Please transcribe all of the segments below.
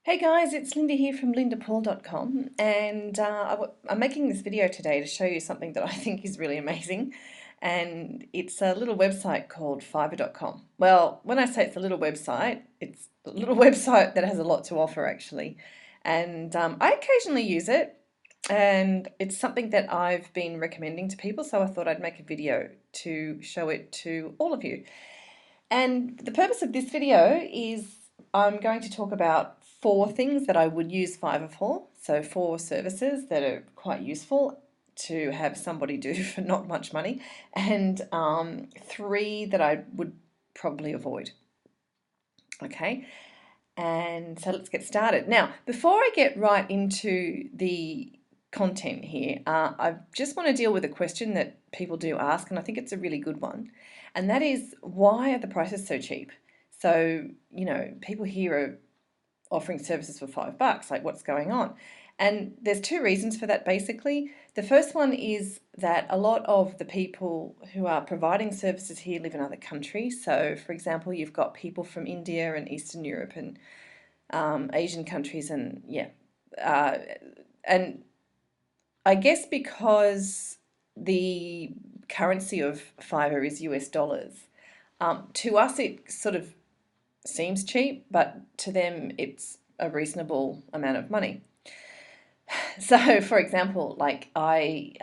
Hey guys, it's Linda here from lindapaul.com, and I'm making this video today to show you something that I think is really amazing, and it's a little website called Fiverr.com. Well, when I say it's a little website, it's a little website that has a lot to offer actually, and I occasionally use it, and it's something that I've been recommending to people, so I thought I'd make a video to show it to all of you. And the purpose of this video is I'm going to talk about four things that I would use Fiverr for. So four services that are quite useful to have somebody do for not much money, and three that I would probably avoid. Okay, and so let's get started. Now, before I get right into the content here, I just want to deal with a question that people do ask, and I think it's a really good one. And that is, why are the prices so cheap? So, people here are offering services for $5. Like, what's going on? And there's two reasons for that, basically. The first one is that a lot of the people who are providing services here live in other countries. So, for example, you've got people from India and Eastern Europe and Asian countries, and and I guess because the currency of Fiverr is US dollars, to us it sort of seems cheap, but to them it's a reasonable amount of money. So, for example, like I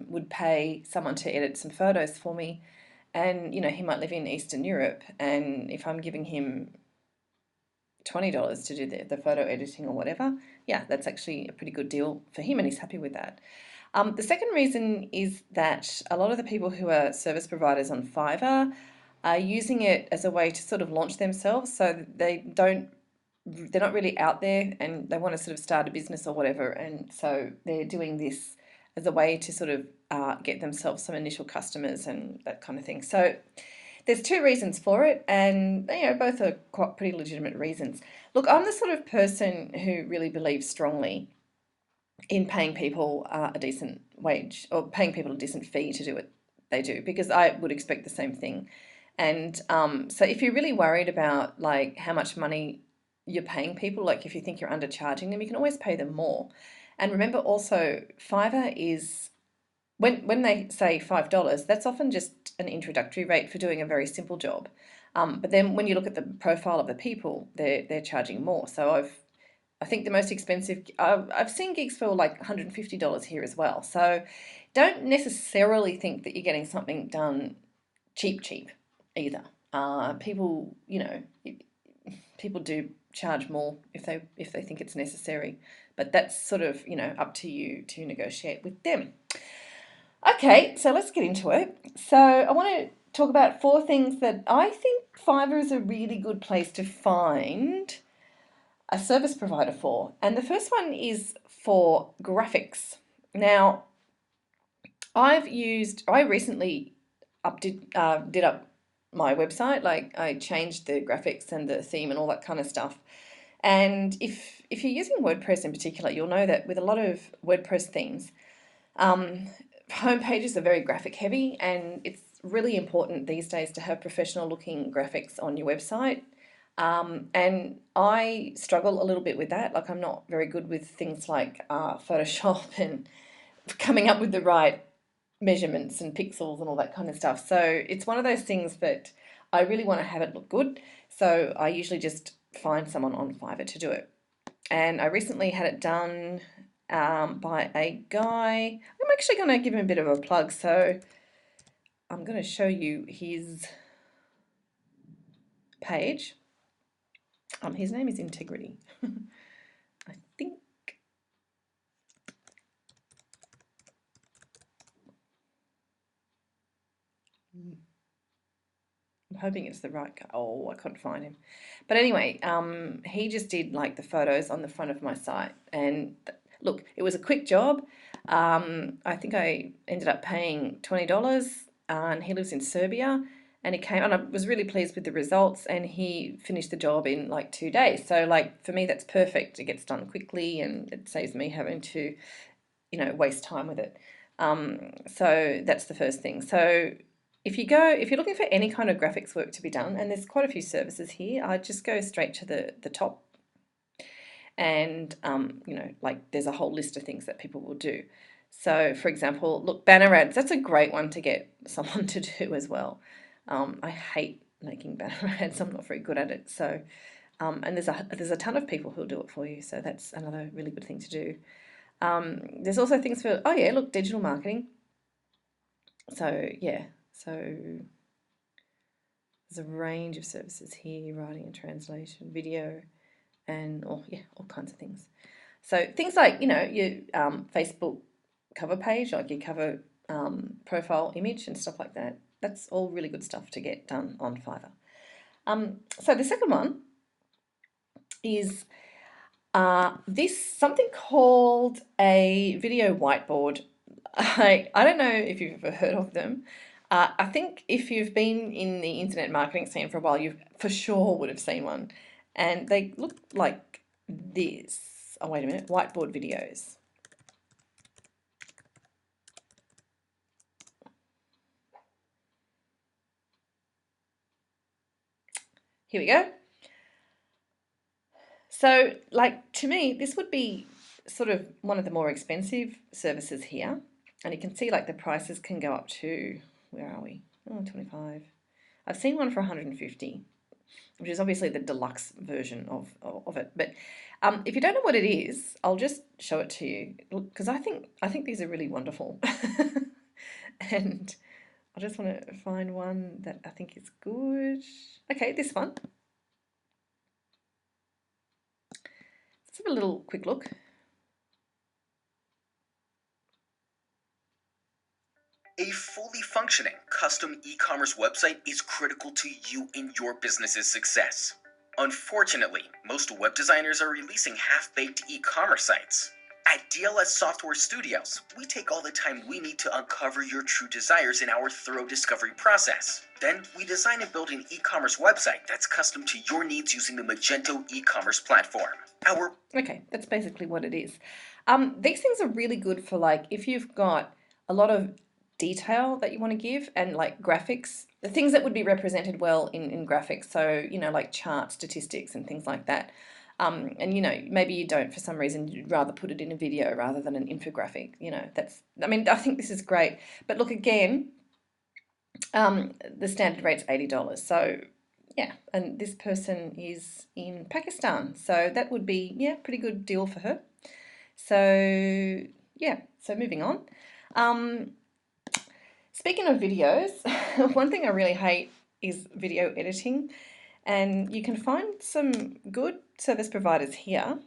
would pay someone to edit some photos for me, and he might live in Eastern Europe, and if I'm giving him $20 to do the photo editing or whatever, yeah, that's actually a pretty good deal for him, and he's happy with that. The second reason is that a lot of the people who are service providers on Fiverr are using it as a way to sort of launch themselves, so they're not really out there and they want to sort of start a business or whatever, and so they're doing this as a way to sort of get themselves some initial customers and that kind of thing. So there's two reasons for it, and both are quite pretty legitimate reasons. Look, I'm the sort of person who really believes strongly in paying people a decent wage, or paying people a decent fee to do what they do, because I would expect the same thing. And so if you're really worried about like how much money you're paying people, like if you think you're undercharging them, you can always pay them more. And remember also, Fiverr is, when they say $5, that's often just an introductory rate for doing a very simple job. But then when you look at the profile of the people, they're charging more. So I think the most expensive, I've seen gigs for like $150 here as well. So don't necessarily think that you're getting something done cheap either. People, people do charge more if they think it's necessary, but that's sort of up to you to negotiate with them. Okay, so let's get into it. So I want to talk about four things that I think Fiverr is a really good place to find a service provider for. And the first one is for graphics. Now, I recently did up my website. Like, I changed the graphics and the theme and all that kind of stuff. And if you're using WordPress in particular, you'll know that with a lot of WordPress themes, home pages are very graphic heavy, and it's really important these days to have professional looking graphics on your website. And I struggle a little bit with that. Like, I'm not very good with things like Photoshop and coming up with the right measurements and pixels and all that kind of stuff. So it's one of those things that I really want to have it look good. So I usually just find someone on Fiverr to do it. And I recently had it done by a guy. I'm actually going to give him a bit of a plug. So I'm going to show you his page. His name is Integrity. I think. I'm hoping it's the right guy. Oh, I couldn't find him. But anyway, he just did like the photos on the front of my site. And look, it was a quick job. I think I ended up paying $20, and he lives in Serbia. And he came, and I was really pleased with the results, and he finished the job in like 2 days. So like for me, that's perfect. It gets done quickly, and it saves me having to, waste time with it. So that's the first thing. So if you're looking for any kind of graphics work to be done, and there's quite a few services here, I just go straight to the top. And, you know, like there's a whole list of things that people will do. So, for example, look, banner ads, that's a great one to get someone to do as well. I hate making banner ads, I'm not very good at it. So, and there's a ton of people who'll do it for you. So that's another really good thing to do. There's also things for, oh yeah, look, digital marketing. So yeah, so there's a range of services here, writing and translation, video, and all kinds of things. So things like, you know, your Facebook cover page, like your cover profile image and stuff like that. That's all really good stuff to get done on Fiverr. So the second one is this something called a video whiteboard. I don't know if you've ever heard of them. I think if you've been in the internet marketing scene for a while, you for sure would have seen one. And they look like this. Oh, wait a minute. Whiteboard videos. Here we go. So, like, to me, this would be sort of one of the more expensive services here. And you can see, like, the prices can go up to, where are we? Oh, 25. I've seen one for 150, which is obviously the deluxe version of it. But if you don't know what it is, I'll just show it to you because I think these are really wonderful. And I just want to find one that I think is good. Okay, this one. Let's have a little quick look. A fully functioning custom e-commerce website is critical to you and your business's success. Unfortunately, most web designers are releasing half-baked e-commerce sites. At DLS Software Studios, we take all the time we need to uncover your true desires in our thorough discovery process. Then, we design and build an e-commerce website that's custom to your needs using the Magento e-commerce platform. Okay, that's basically what it is. These things are really good for, like, if you've got a lot of detail that you want to give and like graphics, the things that would be represented well in graphics. So, you know, like chart statistics and things like that. And, you know, maybe you don't, for some reason, you'd rather put it in a video rather than an infographic. You know, I mean, I think this is great. But look, again, the standard rate's $80. So, yeah, and this person is in Pakistan. So that would be, yeah, pretty good deal for her. So, yeah, so moving on. Speaking of videos, one thing I really hate is video editing, and you can find some good service providers here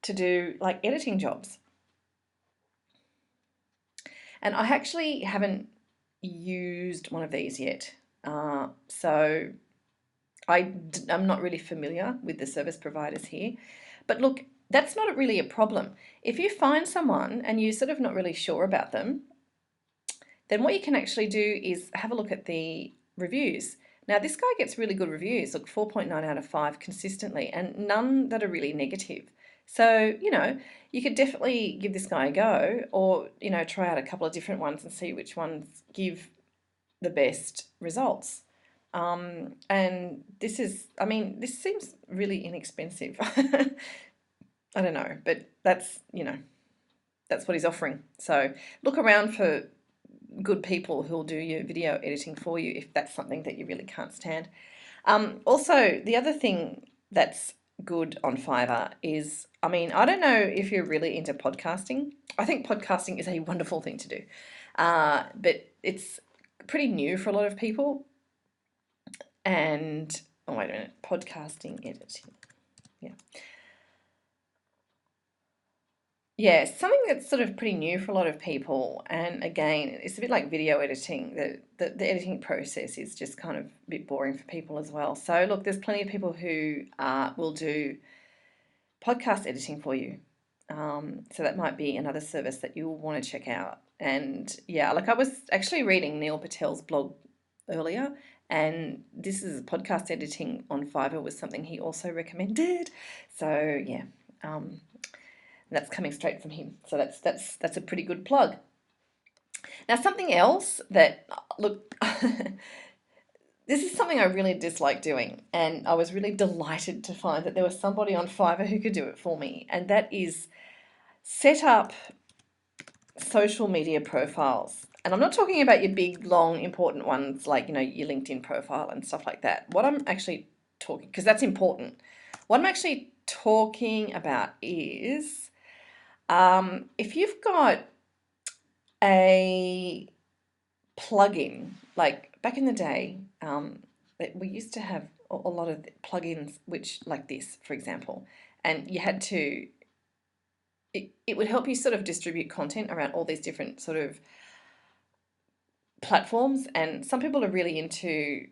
to do like editing jobs. And I actually haven't used one of these yet, so I'm not really familiar with the service providers here. But look, that's not really a problem. If you find someone and you're sort of not really sure about them, then what you can actually do is have a look at the reviews. Now, this guy gets really good reviews, look, 4.9 out of 5 consistently, and none that are really negative. So, you know, you could definitely give this guy a go, or, you know, try out a couple of different ones and see which ones give the best results. And this is, I mean, this seems really inexpensive. I don't know, but that's, you know, that's what he's offering. So look around for good people who'll do your video editing for you if that's something that you really can't stand. Also, the other thing that's good on Fiverr is, I mean, I don't know if you're really into podcasting. I think podcasting is a wonderful thing to do, but it's pretty new for a lot of people. And, oh, wait a minute, podcasting editing. Yeah. Yeah, something that's sort of pretty new for a lot of people. And again, it's a bit like video editing. The editing process is just kind of a bit boring for people as well. So look, there's plenty of people who will do podcast editing for you. So that might be another service that you'll want to check out. And yeah, like I was actually reading Neil Patel's blog earlier, and this is podcast editing on Fiverr was something he also recommended. So yeah. That's coming straight from him. So that's a pretty good plug. Now, something else that, look, this is something I really dislike doing, and I was really delighted to find that there was somebody on Fiverr who could do it for me, and that is set up social media profiles. And I'm not talking about your big, long, important ones like, your LinkedIn profile and stuff like that. What I'm actually talking, because that's important, what I'm actually talking about is if you've got a plugin, like back in the day, we used to have a lot of plugins, which, like this, for example, and you had to, it would help you sort of distribute content around all these different sort of platforms. And some people are really into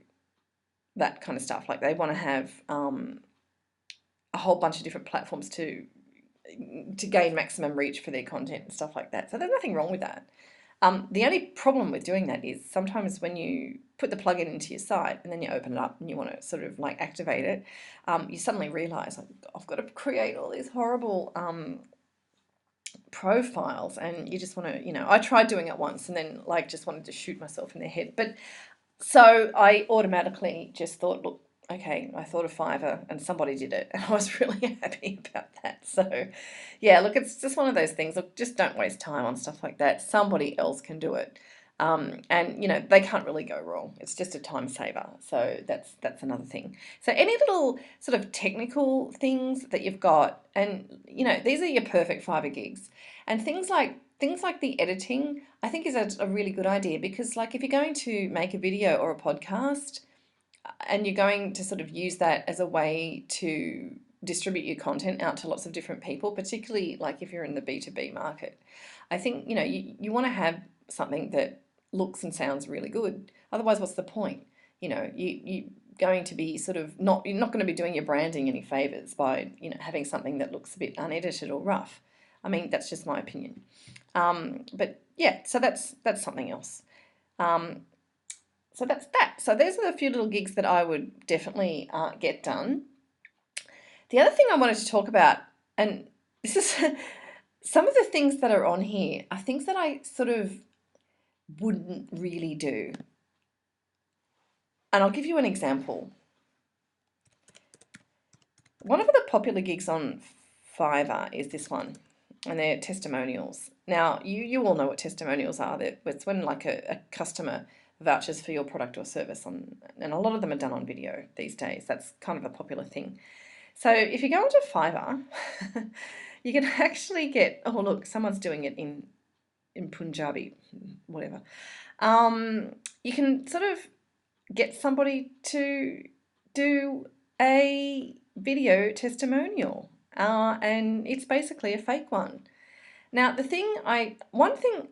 that kind of stuff. Like they want to have a whole bunch of different platforms to gain maximum reach for their content and stuff like that. So there's nothing wrong with that. The only problem with doing that is sometimes when you put the plugin into your site and then you open it up and you want to sort of like activate it, you suddenly realize, like, I've got to create all these horrible profiles, and you just want to, I tried doing it once and then like just wanted to shoot myself in the head. But so I automatically just thought, look, okay, I thought of Fiverr and somebody did it, and I was really happy about that. So, yeah, look, it's just one of those things. Look, just don't waste time on stuff like that. Somebody else can do it. And they can't really go wrong. It's just a time saver. So that's another thing. So any little sort of technical things that you've got, and these are your perfect Fiverr gigs, and things like the editing, I think is a really good idea, because like if you're going to make a video or a podcast and you're going to sort of use that as a way to distribute your content out to lots of different people, particularly like if you're in the B2B market, I think you want to have something that looks and sounds really good. Otherwise, what's the point? You going to be sort of you're not going to be doing your branding any favors by having something that looks a bit unedited or rough. I mean, that's just my opinion. But yeah, so that's something else. Um, so that's that. So there's a few little gigs that I would definitely get done. The other thing I wanted to talk about, and this is some of the things that are on here, are things that I sort of wouldn't really do. And I'll give you an example. One of the popular gigs on Fiverr is this one, and they're testimonials. Now, you all know what testimonials are. It's when like a customer vouchers for your product or service and a lot of them are done on video these days. That's kind of a popular thing. So if you go onto Fiverr, you can actually get, oh look, someone's doing it in Punjabi, whatever. You can sort of get somebody to do a video testimonial, and it's basically a fake one. Now, one thing,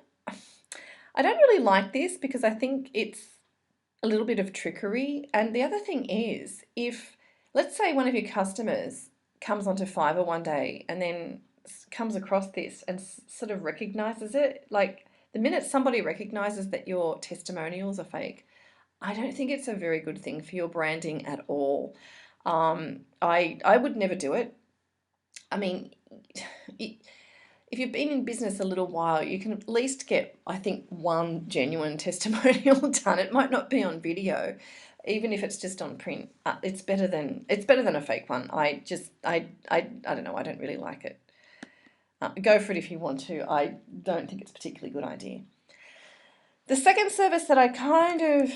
I don't really like this because I think it's a little bit of trickery. And the other thing is, if, let's say, one of your customers comes onto Fiverr one day and then comes across this and sort of recognizes it, like the minute somebody recognizes that your testimonials are fake, I don't think it's a very good thing for your branding at all. I would never do it. I mean, if you've been in business a little while, you can at least get, I think, one genuine testimonial done. It might not be on video, even if it's just on print. It's better than a fake one. I don't know. I don't really like it. Go for it if you want to. I don't think it's a particularly good idea. The second service that I kind of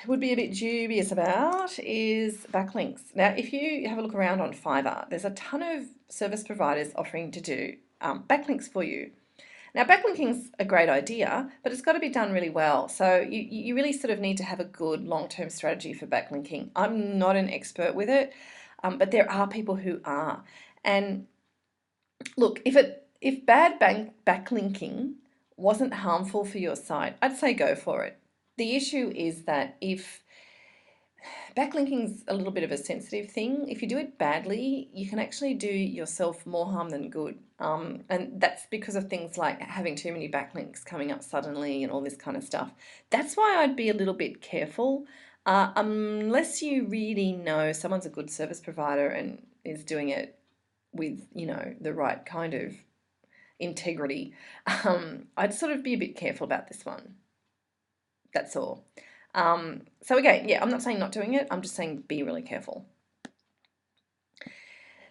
would be a bit dubious about is backlinks. Now, if you have a look around on Fiverr, there's a ton of service providers offering to do backlinks for you. Now, backlinking's a great idea, but it's got to be done really well. So you really sort of need to have a good long-term strategy for backlinking. I'm not an expert with it, but there are people who are. And look, if bad backlinking wasn't harmful for your site, I'd say go for it. The issue is that if backlinking's a little bit of a sensitive thing, if you do it badly, you can actually do yourself more harm than good. And that's because of things like having too many backlinks coming up suddenly and all this kind of stuff. That's why I'd be a little bit careful, unless you really know someone's a good service provider and is doing it with, the right kind of integrity. I'd sort of be a bit careful about this one. That's all. So again, yeah, I'm not saying not doing it. I'm just saying be really careful.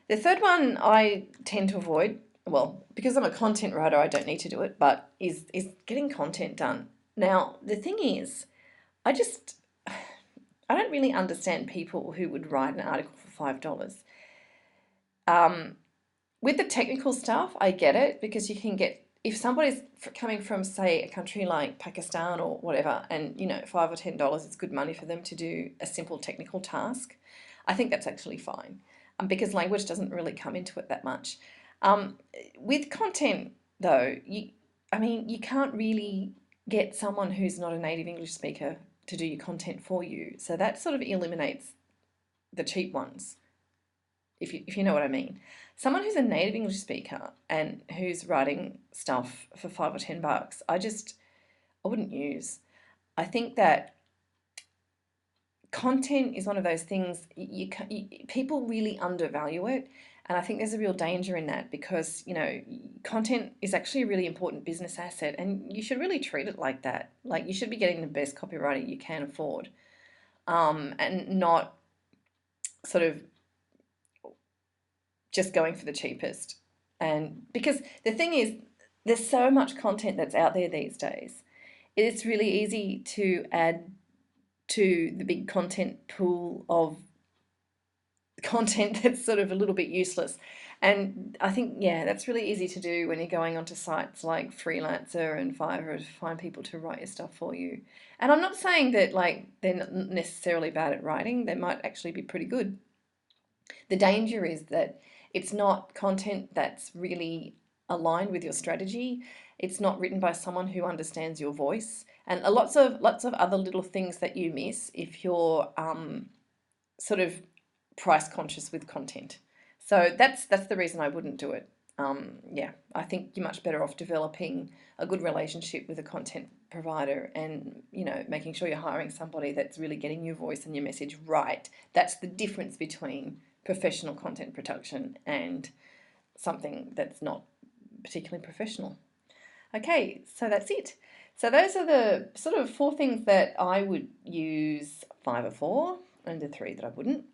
The third one I tend to avoid, well, because I'm a content writer, I don't need to do it, but is getting content done. Now, the thing is, I just I don't really understand people who would write an article for $5. With the technical stuff, I get it because you can get, if somebody's coming from, say, a country like Pakistan or whatever, and $5 or $10 is good money for them to do a simple technical task, I think that's actually fine, because language doesn't really come into it that much. With content, though, you can't really get someone who's not a native English speaker to do your content for you, so that sort of eliminates the cheap ones, if you know what I mean. Someone who's a native English speaker and who's writing stuff for $5 or $10, I wouldn't use. I think that content is one of those things people really undervalue it, and I think there's a real danger in that because content is actually a really important business asset, and you should really treat it like that. Like, you should be getting the best copywriter you can afford, and not sort of just going for the cheapest. And because the thing is, there's so much content that's out there these days. It's really easy to add to the big content pool of content that's sort of a little bit useless. And I think, yeah, that's really easy to do when you're going onto sites like Freelancer and Fiverr to find people to write your stuff for you. And I'm not saying that like they're not necessarily bad at writing, they might actually be pretty good. The danger is that it's not content that's really aligned with your strategy. It's not written by someone who understands your voice, and lots of other little things that you miss if you're sort of price conscious with content. So that's the reason I wouldn't do it. Yeah, I think you're much better off developing a good relationship with a content provider, and making sure you're hiring somebody that's really getting your voice and your message right. That's the difference between professional content production and something that's not particularly professional. Okay, so that's it. So those are the sort of 4 things that I would use Fiverr for, and the 3 that I wouldn't.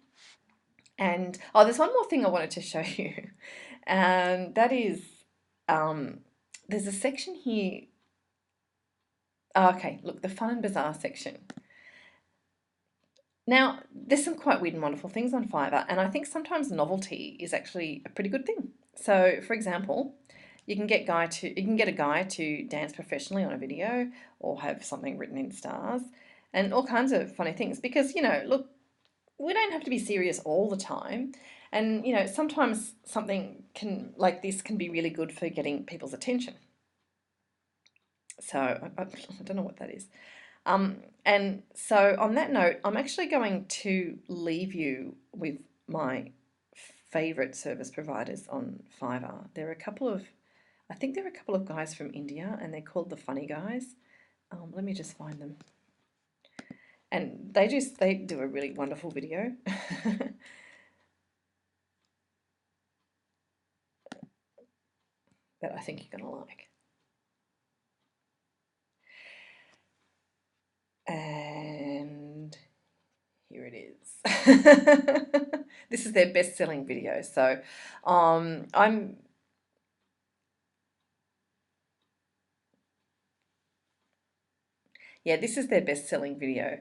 And there's one more thing I wanted to show you, and that is there's a section here. Okay, look, the fun and bizarre section. Now, there's some quite weird and wonderful things on Fiverr, and I think sometimes novelty is actually a pretty good thing. So, for example, you can get a guy to dance professionally on a video, or have something written in stars, and all kinds of funny things. Because look, we don't have to be serious all the time, and sometimes something like this can be really good for getting people's attention. So I don't know what that is. And so on that note, I'm actually going to leave you with my favorite service providers on Fiverr. I think there are a couple of guys from India, and they're called the Funny Guys. Let me just find them. And they do a really wonderful video. That I think you're going to like. And here it is. This is their best-selling video. So this is their best-selling video.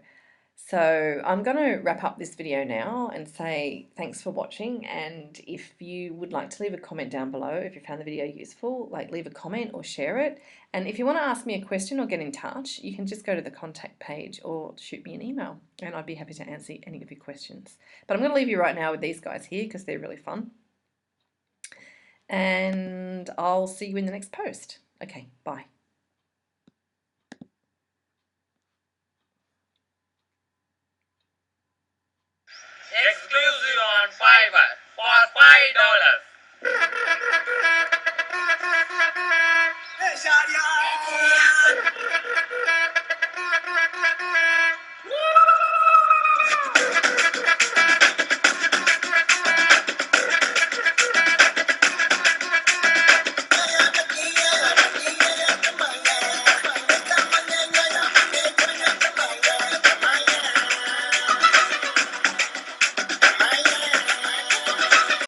So I'm going to wrap up this video now and say thanks for watching, and if you would like to leave a comment down below, if you found the video useful, like leave a comment or share it. And if you want to ask me a question or get in touch, you can just go to the contact page or shoot me an email, and I'd be happy to answer any of your questions. But I'm going to leave you right now with these guys here because they're really fun. And I'll see you in the next post. Okay, bye. Exclusive on Fiverr for $5.